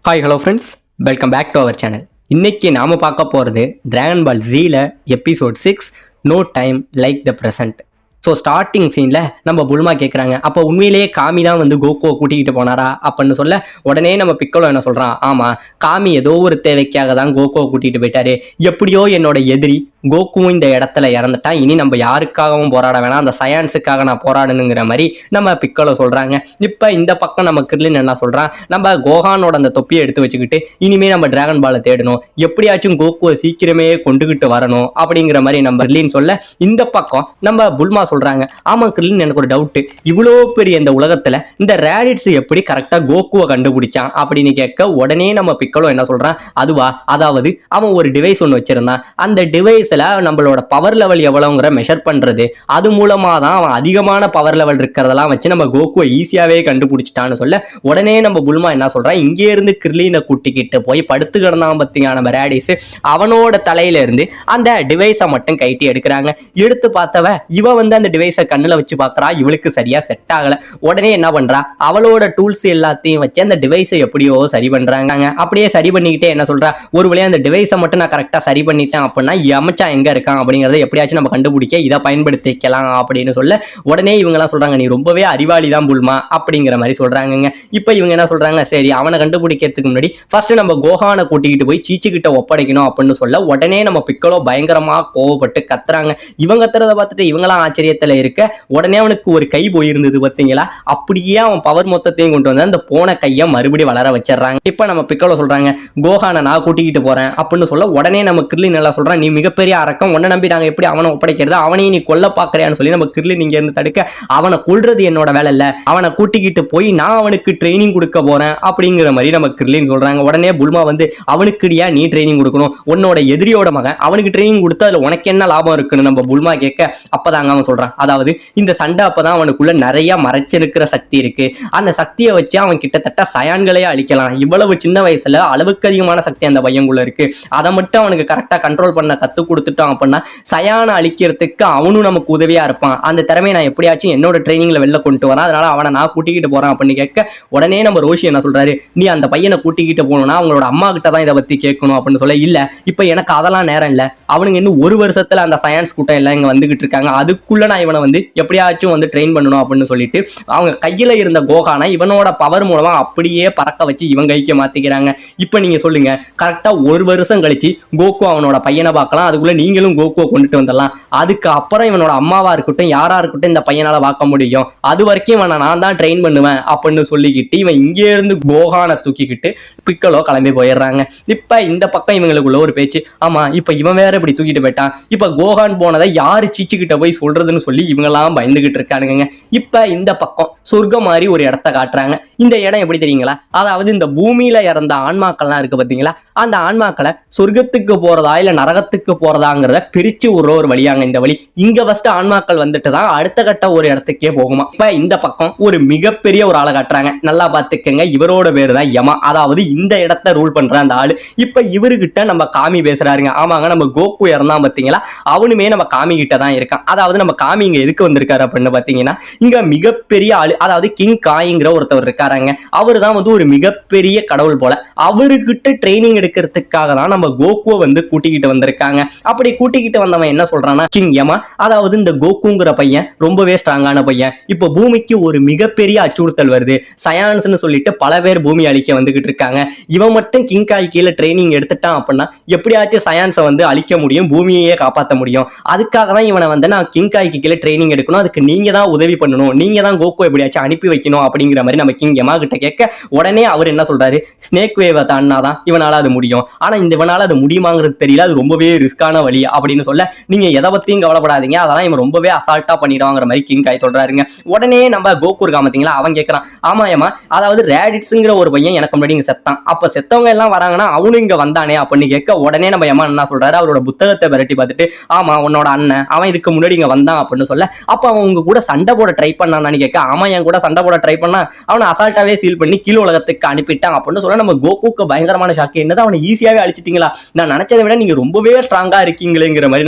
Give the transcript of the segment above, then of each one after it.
Hi hello friends, welcome back to our channel. இன்னைக்கு நாம் பார்க்க போகிறது டிராகன் பால் ஜீல episode 6 no time like the present. So starting சீனில் நம்ம புல்மா கேட்குறாங்க, அப்போ உண்மையிலேயே காமி தான் வந்து கோகுவை கூட்டிகிட்டு போனாரா அப்படின்னு சொல்ல உடனே நம்ம பிக்கோலோ என்ன சொல்கிறான், ஆமாம் காமி ஏதோ ஒரு தேவைக்காக தான் கோகுவை கூட்டிகிட்டு போயிட்டாரு. எப்படியோ என்னோட எதிரி கோகுவும் இந்த இடத்துல இறந்துட்டா, இனி நம்ம யாருக்காகவும் போராட வேணாம், அந்த சயின்ஸுக்காக நான் போராடணுங்கிற மாதிரி நம்ம பிக்கோலோ சொல்கிறாங்க. இப்போ இந்த பக்கம் நம்ம கிர்லின் என்ன சொல்கிறான், நம்ம கோகானோட அந்த தொப்பியை எடுத்து வச்சுக்கிட்டு இனிமேல் நம்ம டிராகன் பாலை தேடணும், எப்படியாச்சும் கோகுவை சீக்கிரமே கொண்டுகிட்டு வரணும் அப்படிங்கிற மாதிரி நம்ம கிர்லின் சொல்ல, இந்த பக்கம் நம்ம புல்மா சொல்றாங்க, ஆமா கிர்லின் எனக்கு ஒரு டவுட், இவ்வளோ பெரிய இந்த உலகத்துல இந்த ரேடிட்ஸ் எப்படி கரெக்டா கோகுவை கண்டுபிடிச்சான் அப்படின்னு கேட்க உடனே நம்ம பிக்கோலோ என்ன சொல்றான், அதுவா அதாவது அவன் ஒரு டிவைஸ் ஒன்று வச்சிருந்தான், அந்த டிவைஸ்ல நம்மளோட பவர் லெவல் எவ்வளவுங்கிற மெஷர் பண்றது, அது மூலமா தான் அவன் அதிகமான பவர் லெவல் இருக்கிறதெல்லாம் வச்சு நம்ம கோகுவை ஈஸியாவே கண்டுபிடிச்சிட்டான்னு சொல்ல உடனே நம்ம புல்மா என்ன சொல்றான், இங்கே இருந்து கிர்லினை கூட்டிக்கிட்டு போய் படுத்து கிடந்தான் பத்தியா நம்ம ரேடிஸ், அவனோட தலையில இருந்து அந்த டிவைஸை மட்டும் கைட்டி எடுக்கிறாங்க. எடுத்து பார்த்தவ இவ வந்து அந்த டிவைஸை கண்ணுல வச்சு பார்க்கறா, இவளுக்கு சரியா செட் ஆகல. உடனே என்ன பண்றா, அவளோட டூல்ஸ் எல்லாத்தையும் வச்சு அந்த டிவைஸை எப்படியோ சரி பண்றாங்க. அப்படியே சரி பண்ணிக்கிட்டே என்ன சொல்றா, ஒரு வழியா அந்த டிவைஸை மட்டும் நான் கரெக்டா சரி பண்ணிட்டேன் அப்படின்னா அமைச்சா எங்க இருக்கான் அப்படிங்கறத எப்படியாச்சும் நம்ம கண்டுபிடிக்க இதை பயன்படுத்திக்கலாம் அப்படின்னு சொல்ல உடனே இவங்க எல்லாம் சொல்றாங்க, நீ ரொம்பவே அறிவாளி தான் புல்மா அப்படிங்கிற மாதிரி சொல்றாங்க. இப்ப இவங்க என்ன சொல்றாங்க, சரி அவனை கண்டுபிடிக்கிறதுக்கு முன்னாடி ஃபர்ஸ்ட் நம்ம கோகானை கூட்டிக்கிட்டு போய் சீச்சு கிட்ட ஒப்படைக்கணும் அப்படின்னு சொல்ல உடனே நம்ம பிக்கோலோ பயங்கரமா கோவப்பட்டு கத்துறாங்க. இவங்க கத்துறத பார்த்துட்டு இவங்களாம் ஆச்சரியத்துல இருக்க உடனே அவனுக்கு ஒரு கை போயிருந்தது பார்த்தீங்களா, அப்படியே அவன் பவர் மொத்தத்தையும் கொண்டு வந்து அந்த போன கையை மறுபடியும் வளர வச்சிடறாங்க. இப்ப நம்ம பிக்கோலோ சொல்றாங்க, கோகானை நான் கூட்டிக்கிட்டு போறேன் அப்படின்னு சொல்ல உடனே நம்ம கிர்லின் நல்லா சொல்றான், நீ மிகப்பெரிய அரக்கம், உன்னை நம்பி நாங்க எப்படி அவனை ஒப்படைக்கிறது, அவனையும் நீ கொல்ல பாக்குறியான்னு சொல்லி நம்ம கிர்லின் இங்க இருந்து தடுக்க, அவனை கொல்றது என்னோட வேலை இல்ல, அவனை கூட்டிக்கிட்டு போய் நான் அவனுக்கு ட்ரைனிங் கொடுக்க போறேன் அப்படிங்கிற மாதிரி நம்ம கிர்லின் சொல்றாங்க. உடனே புல்மா வந்து, அவனுக்குடியா நீ ட்ரைனிங் கொடுக்கணும், உன்னோட எதிரியோட மகன், அவனுக்கு ட்ரைனிங் கொடுத்தா அதுல உனக்கு என்ன லாபம் இருக்குன்னு நம்ம புல்மா கேட்க அப்பதாங்க அவன் சொல்றான், அதாவது இந்த சண்டை அப்பதான் அவனுக்குள்ள நிறைய மறைச்சிருக்கிற சக்தி இருக்கு, அந்த சக்தியை வச்சு அவன் கிட்டத்தட்ட சயான்களே அழிக்கலாம், இவ்வளவு சின்ன வயசுல அளவுக்கு அதிகமான சக்தி அந்த பையங்குள்ள இருக்கு, அதை மட்டும் அவனுக்கு கரெக்டா கண்ட்ரோல் பண்ண கத்து கொடுத்துட்டோம் அப்படின்னா சயான அழிக்கிறதுக்கு அவனும் நமக்கு உதவியா இருப்பான், அந்த திறமையை நான் எப்படியாச்சும் என்னோட ட்ரைனிங்ல வெளில கொண்டு வரேன், அதனால அவனை நான் கூட்டிக்கிட்டு போறேன் அப்படின்னு கேட்க உடனே நம்ம ரோஷி என்ன சொல்றாரு, நீ அந்த பையனை கூட்டிக்கிட்டு போகணும்னா அவங்களோட அம்மா கிட்ட தான் இதை பத்தி கேட்கணும் அப்படின்னு சொல்ல, இல்ல இப்ப எனக்கு அதெல்லாம் நேரம் இல்ல, அவனுங்க இன்னும் ஒரு வருஷத்துல அந்த சயின்ஸ் கூட்டம் எல்லாம் இங்க வந்துகிட்டு இருக்காங்க, அதுக்குள்ள நான் இவனை வந்து எப்படியாச்சும் வந்து ட்ரெயின் பண்ணணும் அப்படின்னு சொல்லிட்டு அவங்க கையில இருந்த கோகானை இவனோட பவர் மூலமா அப்படியே பறக்க வச்சு இவன் கைக்கு மாத்திக்கிறாங்க. இப்ப நீங்க சொல்லுங்க, கரெக்டா ஒரு வருஷம் கழிச்சு கோகு அவனோட பையனை பார்க்கலாம், அதுக்குள்ள நீங்களும் கோகுவை கொண்டுட்டு வந்துடலாம், அதுக்கு அப்புறம் இவனோட அம்மாவா இருக்கட்டும் யாரா இருக்கட்டும் இந்த பையனால பார்க்க முடியும், அது வரைக்கும் இவனை நான் தான் ட்ரெயின் பண்ணுவேன் அப்படின்னு சொல்லிக்கிட்டு இவன் இங்கே இருந்து கோகானை தூக்கிக்கிட்டு பிக்கோலோ கிளம்பி போயிடுறாங்க. இப்ப இந்த பக்கம் இவங்களுக்குள்ள ஒரு பேச்சு, ஆமா இப்ப இவன் வேற இப்படி தூக்கிட்டு போயிட்டான், இப்ப கோகான் போனதை யாரு சீச்சுக்கிட்ட போய் சொல்றதுன்னு சொல்லி இவங்கெல்லாம் பயந்துகிட்டு இருக்கானுங்க. இப்ப இந்த பக்கம் சொர்க்கம் மாதிரி ஒரு இடத்த காட்டுறாங்க. இந்த இடம் எப்படி தெரியுங்களா, அதாவது இந்த பூமியில இறந்த ஆன்மாக்கள்லாம் இருக்கு பாத்தீங்களா, அந்த ஆன்மாக்களை சொர்க்கத்துக்கு போறதா இல்ல நரகத்துக்கு போறதாங்கிறத பிரிச்சு ஒரு வழியாங்க இந்த வழி. இங்க ஃபர்ஸ்ட் ஆன்மாக்கள் வந்துட்டு தான் அடுத்த கட்ட ஒரு இடத்துக்கே போகுமா. இப்ப இந்த பக்கம் ஒரு மிகப்பெரிய ஒரு ஆளை காட்டுறாங்க, நல்லா பாத்துக்கங்க, இவரோட பேரு தான் யமா, அதாவது இந்த இடத்த ரூல் பண்ற அந்த ஆளு. இப்ப இவருகிட்ட நம்ம காமி பேசுறாருங்க, ஆமாங்க நம்ம கோகு இறந்தான் பாத்தீங்களா, அவனுமே நம்ம காமி கிட்ட தான் இருக்கான். அதாவது நம்ம காமி இங்க எதுக்கு வந்திருக்காரு அப்படின்னு பாத்தீங்கன்னா, இங்க மிகப்பெரிய ஆளு, அதாவது கிங் காய்ங்கிற ஒருத்தவர் இருக்காருங்க, அவரு தான் வந்து ஒரு மிகப்பெரிய கடவுள் போல, அவருகிட்ட ட்ரைனிங் எடுக்கிறதுக்காக தான் நம்ம கோகுவை வந்து கூட்டிக்கிட்டு வந்திருக்காங்க. அப்படி கூட்டிக்கிட்டு வந்தவன் என்ன சொல்றான்னா, கிங் யமா, அதாவது இந்த கோகுங்கிற பையன் ரொம்பவே ஸ்ட்ராங்கான பையன், இப்ப பூமிக்கு ஒரு மிகப்பெரிய அச்சுறுத்தல் வருது, சயான்ஸ்னு சொல்லிட்டு பல பேர் பூமி அழிக்க வந்துகிட்டு இருக்காங்க, இவன் மட்டும் கிங் காய் கீழே ட்ரைனிங் எடுத்துட்டான் அப்படின்னா எப்படியாச்சும் சயான்ஸை வந்து அழிக்க முடியும், பூமியையே காப்பாற்ற முடியும், அதுக்காக தான் இவனை வந்து நான் கிங் காய்க்கு கீழே ட்ரைனிங் எடுக்கணும், அதுக்கு நீங்க தான் உதவி பண்ணணும், நீங்க தான் கோகு எப்படியாச்சும் அனுப்பி வைக்கணும் அப்படிங்கிற மாதிரி நம்ம கிங் யமா கிட்ட கேட்க உடனே அவர் என்ன சொல்றாரு, ஸ்னேக் வேவை தாண்டாதான் இவனால அது முடியும், ஆனா இந்த இவனால அது முடியுமாங்கிறது தெரியல, அது ரொம்பவே ரிஸ்கான வழி அப்படின்னு சொல்ல, நீங்க எதை பத்தியும் கவலைப்படாதீங்க, அதெல்லாம் இவன் ரொம்பவே அசால்ட்டா பண்ணிடுவாங்கிற மாதிரி கிங் காய் சொல்றாருங்க. உடனே நம்ம கோகு இருக்கா பாத்தீங்களா, அவன் கேட்கறான், ஆமாயமா அதாவது ரேடிட்ஸ்ங்கிற ஒரு பையன் எனக்கு முன்னாடி இங்க செத்தான், அப்ப செத்தவங்க எல்லாம் வராங்கன்னா அவனு இங்க வந்தானே அப்படின்னு கேட்க உடனே நம்ம யமா என்ன சொல்றாரு, அவரோட புத்தகத்தை விரட்டி பார்த்துட்டு, ஆமா உன்னோட அண்ணன் அவன் இதுக்கு முன்னாடி இங்க வந்தான் அப்படின்னு சொல்ல, அப்ப அவன் உங்க கூட சண்டை போட ட்ரை பண்ணான்னு கேட்க, ஆமா என் கூட சண்டை போட ட்ரை பண்ணா, அவனை அசால்ட்டாவே சீல் பண்ணி கீழ் உலகத்துக்கு அனுப்பிட்டான் அப்படின்னு சொல்ல நம்ம கோகுக்கு பயங்கரமான ஷாக்கு. என்னதான் அவனை ஈஸியாவே அழிச்சிட்டீங்களா, நான் நினைச்சதை விட நீங்க ரொம்பவே ஸ்ட்ராங்கா இருக்கீங்களேங்கிற மாதிரி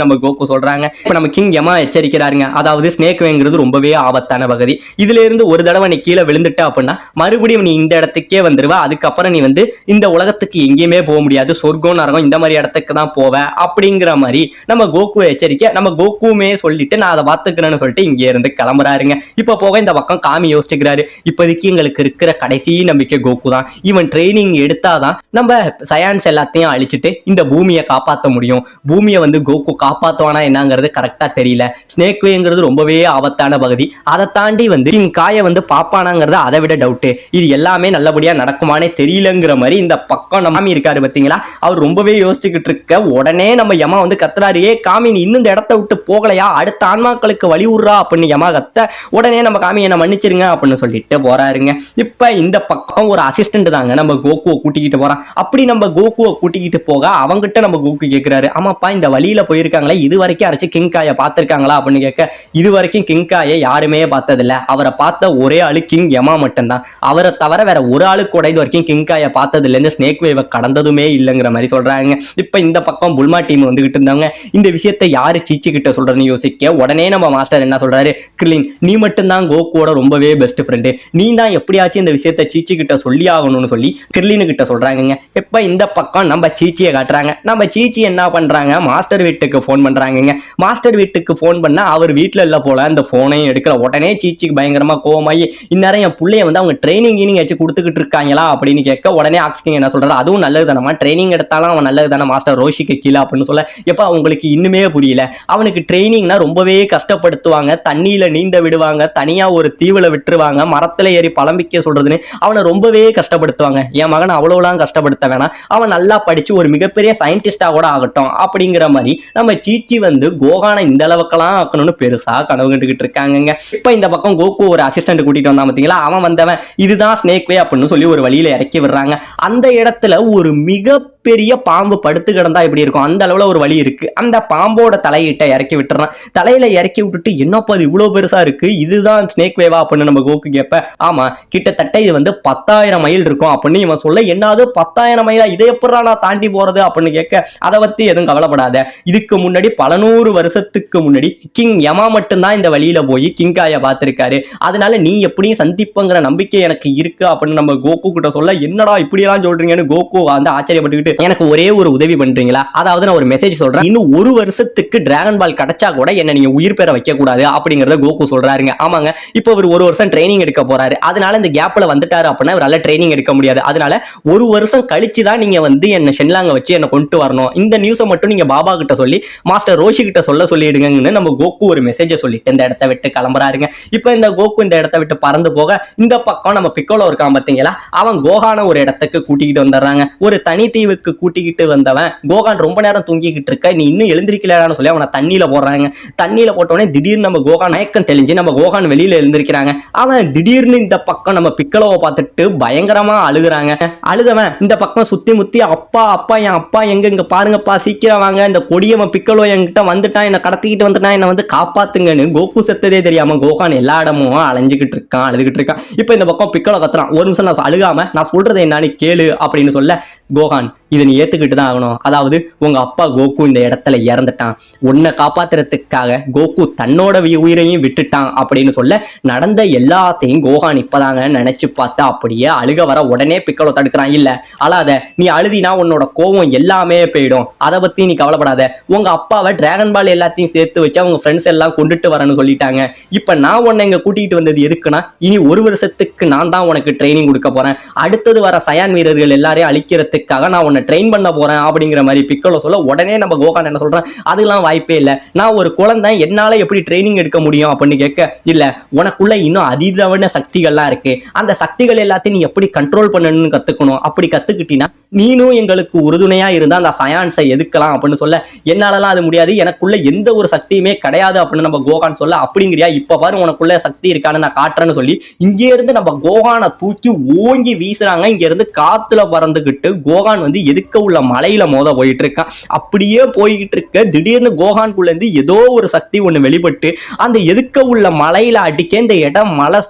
நம்ம கோகு சொல்றாங்க. இப்ப நம்ம கிங் யமா எச்சரிக்கிறாருங்க. அதாவது ஸ்னேக் வேங்கிறது ரொம்பவே ஆபத்தான பகுதி. இதுல இருந்து ஒரு தடவை நீ கீழே விழுந்துட்ட அப்படின்னா மறுபடியும் நீ இந்த இடத்துக்கே வந்துருவ. அதுக்கப்புறம் நீ வந்து இந்த உலகத்துக்கு எங்கேயுமே போக முடியாது, சொர்க்கம் நரகம் இந்த மாதிரி இடத்துக்கு தான் போவ அப்படிங்கிற மாதிரி நம்ம கோகு எச்சரிக்கை. நம்ம கோகுமே சொல்லிட்டு நான் அதை பார்த்துக்கிறேன்னு சொல்லிட்டு இங்கே இருந்து கிளம்புறாருங்க. இப்ப போக இந்த பக்கம் காமி யோசிச்சுக்கிறாரு. இப்போதைக்கு எங்களுக்கு இருக்கிற கடைசி நம்பிக்கை கோகு தான். இவன் ட்ரைனிங் எடுத்தாதான் நம்ம சயான்ஸ் எல்லாத்தையும் அழிச்சிட்டு இந்த பூமியை காப்பாற்ற முடியும். பூமியை வந்து கோகு காப்பாற்றுவானா என்னங்கிறது கரெக்டா தெரியல. ஸ்னேக் வேங்கிறது ரொம்பவே ஆபத்தான பகுதி. அதை தாண்டி வந்து கிங் காயை வந்து பாப்பானாங்கிறது அதை விட டவுட்டு. இது எல்லாமே நல்லபடியா நடக்குமானே தெரியலங்கிற மாதிரி இந்த பக்கம் நம்ம இருக்காரு பாத்தீங்களா. அவர் ரொம்பவே யோசிச்சுக்கிட்டு இருக்க உடனே நம்ம யமா வந்து கத்துறாரு, ஏ காமி நீ இன்னும் இந்த இடத்த விட்டு போகலையா, அடுத்த ஆன்மாக்களுக்கு வழி விடுறா அப்படின்னு யமா கத்த உடனே நம்ம காமி என்ன மன்னிச்சிருங்க அப்படின்னு சொல்லிட்டு போறாருங்க. இப்ப இந்த பக்கம் ஒரு அசிஸ்டன்ட் தாங்க நம்ம கோகுவை கூட்டிக்கிட்டு போறான். அப்படி நம்ம கோகுவை கூட்டிக்கிட்டு போக அவங்கிட்ட நம்ம கோகு கேட்கிறாரு, ஆமாப்பா இந்த வழியில போயிருக்காங்களே இது வரைக்கும் யாராச்சும் கிங் காயை பார்த்திருக்காங்களா அப்படின்னு கேட்க, இது வரைக்கும் கிங் காயை யாருமே பார்த்ததில்ல, அவரை பார்த்த ஒரே ஆளு கிங் யமா மட்டும்தான், அவரை தவிர வேற ஒரு ஆளு கூட இது வரைக்கும் கிங் காயை பார்த்ததுல இருந்து ஸ்னேக் வேவை கடந்ததுமே இல்லைங்கிற மாதிரி சொல்றாங்க. இப்ப இந்த பக்கம் புல்மா டீம் வந்துகிட்டு இருந்தாங்க. இந்த விஷயத்தை யாரு சீச்சி கிட்ட சொல்றதுன்னு யோசிக்க உடனே நம்ம மாஸ்டர் என்ன சொல்றாரு, கிர்லின் நீ மட்டும்தான் கோகுவோட ரொம்பவே பெஸ்ட் ஃப்ரெண்டு, நீ தான் எப்படியாச்சும் இந்த விஷயத்தை சீச்சி கிட்ட சொல்லி ஆகணும்னு சொல்லி கிர்லினு கிட்ட சொல்றாங்க. இப்ப இந்த பக்கம் நம்ம சீச்சியை காட்டுறாங்க. நம்ம சீச்சி என்ன பண்றாங்க, மாஸ்டர் வீட்டுக்கு போன் பண்றாங்க. மாஸ்டர் வீட்டுக்கு போன் பண்ணா அவர் வீட்டுல இல்ல போல, அந்த போனையும் எடுக்கல. உடனே சீச்சிக்கு பயங்கரமா கோவமாயி இந்நேரம் என் பிள்ளைய வந்து அவங்க ட்ரைனிங் வச்சு கொடுத்துக்கிட்டு இருக்காங்களா அப்படின்னு கேட்க உடனே ஆக்ஸ்கிங் என்ன சொல்றாரு, அதுவும் நல்லது தானமா, ட்ரைனிங் எடுத்தாலும் அவன் நல்லது தானே மாஸ்டர் ரோஷிக்கு கீழே அப்படின்னு சொல்ல, எப்ப அவங்களுக்கு இன்னுமே புரியல. அவனுக்கு ட்ரைனிங்னா ரொம்பவே கஷ்டப்படுத்துவாங்க, தண்ணியில நீந்த விடுவாங்க, தனியா ஒரு தீவுல விட்டுருவாங்க, மரத்துல ஏறி பழம்பிக்க சொல்றதுன்னு அவனை ரொம்பவே கஷ்டப்படுத்துவாங்க. என் மகன் அவ்வளவுலாம் கஷ்டப்படுத்த வேணாம், அவன் நல்லா படிச்சு ஒரு மிகப்பெரிய சயின்டிஸ்டா கூட ஆகட்டும் அப்படிங்கிற மாதிரி நம்ம சீச்சி வந்து கோகானை இந்த அளவுக்கெல்லாம் ஆக்கணும்னு பெருசா கனவு கண்டுகிட்டு இருக்காங்க. இப்ப இந்த பக்கம் கோகு ஒரு அசிஸ்டன்ட் கூட்டிட்டு வந்தான் பாத்தீங்களா, அவன் வந்தவன் இதுதான் ஸ்னேக் வே அப்படின்னு சொல்லி ஒரு வழியில இறக்கி விடுறாங்க. அந்த இடத்துல ஒரு மிகப்பெரிய பாம்பு படுத்து கிடந்தா எப்படி இருக்கும் அந்த அளவுல ஒரு வழி இருக்கு. அந்த பாம்போட தலையிட்ட இறக்கி விட்டுறான். தலையில இறக்கி விட்டுட்டு என்னப்பா இது இவ்வளவு பெருசா இருக்கு, இதுதான் ஸ்னேக் வேவா அப்படின்னு நம்ம கோகு கேட்ப, ஆமா கிட்டத்தட்ட இது வந்து 10,000 மைல் இருக்கும் அப்படின்னு இவன் சொல்ல, என்னது 10,000 மைலா, இதை எப்படா நான் தாண்டி போறது அப்படின்னு கேட்க, அதை பத்தி எதுவும் கவலைப்படாத, இதுக்கு முன்னாடி பல 100 வருஷத்துக்கு முன்னாடி கிங் யமா மட்டும்தான் இந்த வழியில போய் கிங் காயை பார்த்திருக்காரு, அதனால நீ எப்படியும் சந்திப்புங்கிற நம்பிக்கை எனக்கு இருக்கு அப்படின்னு நம்ம கோகு கிட்ட சொல்ல, என்னடா இப்படி எல்லாம் சொல்றீங்கன்னு கோகு வந்து ஆச்சரியப்பட்டுக்கிட்டு, எனக்கு ஒரே ஒரு உதவி பண்றீங்களா, அதாவது நான் ஒரு மெசேஜ் சொல்றேன், இன்னும் 1 வருஷத்துக்கு டிராகன் பால் கிடைச்சா கூட என்ன நீங்க உயிர் பெற வைக்க கூடாது அப்படிங்கறத கோகு சொல்றாருங்க. ஆமாங்க, இப்போ ஒரு 1 வருஷம் ட்ரைனிங் எடுக்க போறாரு, அதனால இந்த கேப்ல வந்துட்டாரு அப்படின்னா அவரால ட்ரைனிங் எடுக்க முடியாது, அதனால 1 வருஷம் கழிச்சு தான் நீங்க வந்து என்ன ஷென்லாங்க வச்சு என்ன கொண்டு வரணும், இந்த நியூஸை மட்டும் நீங்க பாபா கிட்ட சொல்லி மாஸ்டர் ரோஷி கிட்ட சொல்லிடுங்கன்னு நம்ம கோகு ஒரு மெசேஜ் சொல்லிட்டு இந்த இடத்த விட்டு கிளம்புறாருங்க. இப்போ இந்த கோகு இந்த இடத்த விட்டு பறந்து போக இந்த பக்கம் நம்ம பிக்கோலோ இருக்கான் பாத்தீங்களா, அவன் கோகான ஒரு இடத்துக்கு கூட்டிக்கிட்டு வந்துடுறாங்க. ஒரு தனி தீவுக்கு கூட்டிக்கிட்டு வந்தவன் கோகான் ரொம்ப நேரம் தூங்கிக்கிட்டு இருக்க, நீ இன்னும் எழுந்திருக்கலான்னு சொல்லி அவனை தண்ணியில போடுறாங்க. தண்ணியில போட்டோடனே திடீர்னு நம்ம கோகான் மயக்கம் தெளிஞ்சு நம்ம கோகான் வெளியில எழுந்திருக்கிறாங்க. அவன் திடீர்னு இந்த பக்கம் நம்ம பிக்கலோவை பார்த்துட்டு பயங்கரமா அழுகுறாங்க. அழுதவன் இந்த பக்கம் சுத்தி முத்தி அப்பா அப்பா என் அப்பா எங்க பாருங்கப்பா சீக்கிரம் வாங்க, இந்த கொடியவன் பிக்கலோ என்கிட்ட வந்துட்டான், என்ன கடத்திக்கிட்டு வந்துட்டான், என்ன வந்து காப்பாத்துங்கன்னு கோகு செத்ததே தெரியாம கோகான் எல்லா இடமும் அலைஞ்சுக்கிட்டு இருக்கான், அழுதுகிட்டு இருக்கான். இப்ப இந்த பக்கம் பிக்கலோ கத்துறான், ஒரு நிமிஷம் நான் அழுகாம நான் சொல்றது என்னன்னு கேளு அப்படின்னு சொல்ல, கோகான் இதை நீ ஏத்துக்கிட்டு தான் ஆகணும், அதாவது உங்க அப்பா கோகு இந்த இடத்துல இறந்துட்டான், உன்னை காப்பாத்துறதுக்காக கோகு தன்னோட உயிரையும் விட்டுட்டான் அப்படின்னு சொல்ல, நடந்த எல்லாத்தையும் கோகான் இப்பதாங்க நினைச்சு பார்த்தா அப்படியே அழுக வர உடனே பிக்கலோ தடுக்கிறான். இல்ல அழாத, நீ அழுதினா உன்னோட கோவம் எல்லாமே போயிடும், அதை பத்தி நீ கவலைப்படாத, உங்க அப்பாவை டிராகன் பால் எல்லாத்தையும் சேர்த்து வச்சு அவங்க ஃப்ரெண்ட்ஸ் எல்லாம் கொண்டுட்டு வரேன்னு சொல்லிட்டாங்க, இப்ப நான் உன்னை இங்க கூட்டிகிட்டு வந்தது எதுக்குன்னா, இனி 1 வருஷத்துக்கு நான் தான் உனக்கு ட்ரைனிங் கொடுக்க போறேன், அடுத்தது வர சயான் வீரர்கள் எல்லாரையும் அழிக்கிறதுக்காக நான் உன்னை ட்ரெயின் பண்ண போறேன் அப்படிங்கிற மாதிரி பிக்கலோ சொல்ல, உடனே நம்ம கோகான் என்ன சொல்றேன், அதெல்லாம் வாய்ப்பே இல்லை, நான் ஒரு குழந்தை என்னால எப்படி ட்ரைனிங் எடுக்க முடியும் அப்படின்னு கேட்க, இல்ல உனக்குள்ள இன்னும் அதீதமான சக்திகள்லாம் இருக்கு, அந்த சக்திகள் எல்லாத்தையும் நீ எப்படி கண்ட்ரோல் பண்ணணும்னு கத்துக்கணும், அப்படி கத்துக்கிட்டீங்கன்னா நீனும் எங்களுக்கு உறுதுணையா இருந்தா அந்த சயான்ஸை எதுக்கலாம் அப்படின்னு சொல்ல, என்னாலலாம் அது முடியாது, எனக்குள்ள எந்த ஒரு சக்தியுமே கிடையாது அப்படின்னு நம்ம கோகான் சொல்ல, அப்படிங்கிறியா இப்ப பாரு உனக்குள்ள சக்தி இருக்கான்னு நான் காட்டுறேன்னு சொல்லி இங்க இருந்து நம்ம கோகானை தூக்கி ஓங்கி வீசுறாங்க. இங்க இருந்து காத்துல பறந்துகிட்டு கோகான் வந்து எதுக்க உள்ள மலையில மோத போயிட்டு இருக்கான். அப்படியே போய்கிட்டு இருக்க திடீர்னு கோஹான்குள்ள இருந்து ஏதோ ஒரு சக்தி ஒண்ணு வெளிப்பட்டு அந்த எதுக்க உள்ள மலையில அடிக்க இந்த இடம் மலை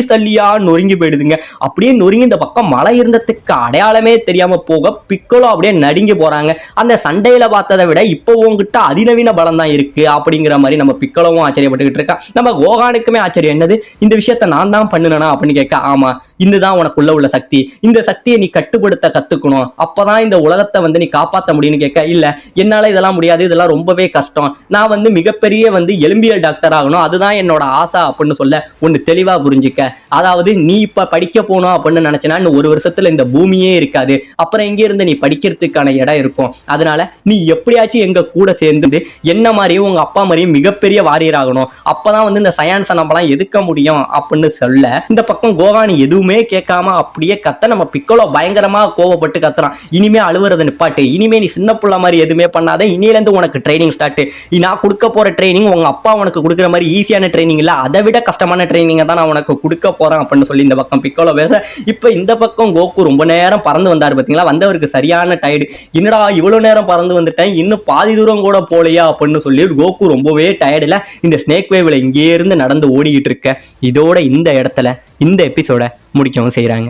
சல்லியா நொறுங்கி போயிடுதுங்க. அப்படியே நொறுங்கி இந்த பக்கம் மலை இருந்ததுக்கு அடையாளமே தெரியாம போக பிக்கோலோ அப்படியே நடுங்கி போறாங்க. அந்த சண்டையில பார்த்ததை விட இப்போ உங்ககிட்ட அதிநவீன பலம் தான் இருக்கு அப்படிங்கிற மாதிரி நம்ம பிக்கோலோவும் ஆச்சரியப்பட்டுக்கிட்டு இருக்கா. நம்ம கோஹானுக்குமே ஆச்சரியம், என்னது இந்த விஷயத்த நான் தான் பண்ணுனா அப்படின்னு கேட்க, ஆமா இதுதான் உனக்குள்ள உள்ள சக்தி, இந்த சக்தியை நீ கட்டுப்படுத்த கத்துக்கணும், அப்பதான் இந்த உலகத்தை நீ காப்பாற்ற முடியும்னு கேட்க, இல்ல என்னால இதெல்லாம் முடியாது, இதெல்லாம் ரொம்பவே கஷ்டம், நான் மிகப்பெரிய எலும்பியல் டாக்டர் ஆகணும், அதுதான் என்னோட ஆசை அப்படின்னு சொல்ல, ஒன்னு தெளிவா புரிஞ்சுக்க, அதாவது நீ இப்ப படிக்க போனோம் அப்படின்னு நினைச்சனா இன்னும் 1 வருஷத்துல இந்த பூமியே இருக்காது, அப்புறம் எங்க இருந்து நீ படிக்கிறதுக்கான இடம் இருக்கும், அதனால நீ எப்படியாச்சும் எங்க கூட சேர்ந்து என்ன மாதிரியும் உங்க அப்பா மாதிரியும் மிகப்பெரிய வாரியர் ஆகணும், அப்பதான் இந்த சயின்ஸை நம்மளாம் எதுக்க முடியும் அப்படின்னு சொல்ல, இந்த பக்கம் கோகானி எதுவுமே கேட்காம அப்படியே கத்த, நம்ம பிக்கோலோ பயங்கரமா கோவப்பட்டு கத்துறான், இனிமே அழுவுறத நிப்பாட்டு, இனிமே நீ சின்ன புள்ள மாதிரி எதுவுமே பண்ணாத, இனியில இருந்து உனக்கு ட்ரைனிங் ஸ்டார்ட், நான் கொடுக்க போற ட்ரைனிங் உங்க அப்பா உனக்கு கொடுக்குற மாதிரி ஈஸியான ட்ரைனிங் இல்ல, அதை விட கஷ்டமான ட்ரைனிங் தான் நான் உனக்கு கொடுக்க போறேன் அப்படின்னு சொல்லி இந்த பக்கம் பிக்கோலோ பேச, இப்ப இந்த பக்கம் கோகு ரொம்ப நேரம் பறந்து வந்தாரு பாத்தீங்களா, வந்தவருக்கு சரியான டயர்டு, என்னடா இவ்வளவு நேரம் பறந்து வந்துட்டேன் இன்னும் பாதி தூரம் கூட போலையா அப்படின்னு சொல்லி கோகு ரொம்பவே டயர்டுல இந்த ஸ்னேக் வேவ்ல இங்கே இருந்து நடந்து ஓடிக்கிட்டு இருக்க. இதோட இந்த இடத்துல இந்த எபிசோட முடிக்கவும் செய்யறாங்க.